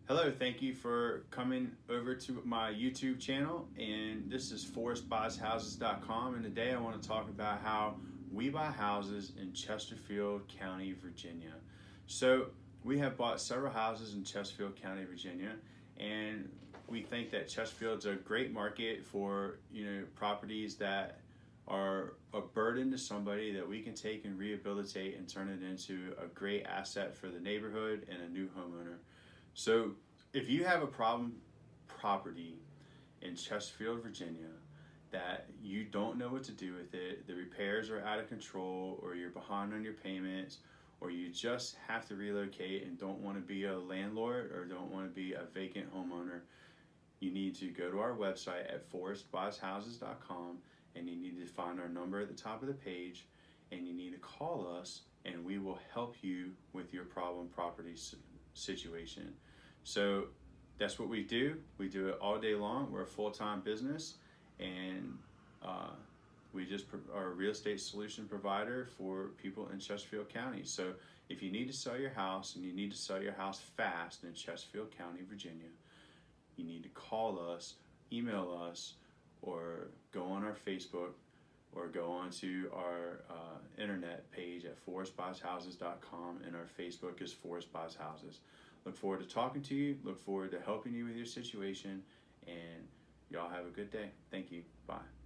Hello, thank you for coming over to my YouTube channel, and this is forestbuyshouses.com, and today I want to talk about how we buy houses in Chesterfield County, Virginia. So we have bought several houses in Chesterfield County, Virginia, and we think that Chesterfield's a great market for properties that are a burden to somebody that we can take and rehabilitate and turn it into a great asset for the neighborhood and a new homeowner. So if you have a problem property in Chesterfield, Virginia, that you don't know what to do with it, the repairs are out of control, or you're behind on your payments, or you just have to relocate and don't want to be a landlord or don't want to be a vacant homeowner, you need to go to our website at forestbuyshouses.com, and you need to find our number at the top of the page, and you need to call us, and we will help you with your problem property situation. So that's what we do. We do it all day long. We're a full-time business, and we just are a real estate solution provider for people in Chesterfield County. So if you need to sell your house, and you need to sell your house fast in Chesterfield County, Virginia, you need to call us, email us, or go on our Facebook, or go onto our internet page at forestbuyshouses.com, and our Facebook is Forest Buys Houses. Look forward to talking to you, look forward to helping you with your situation, and y'all have a good day. Thank you. Bye.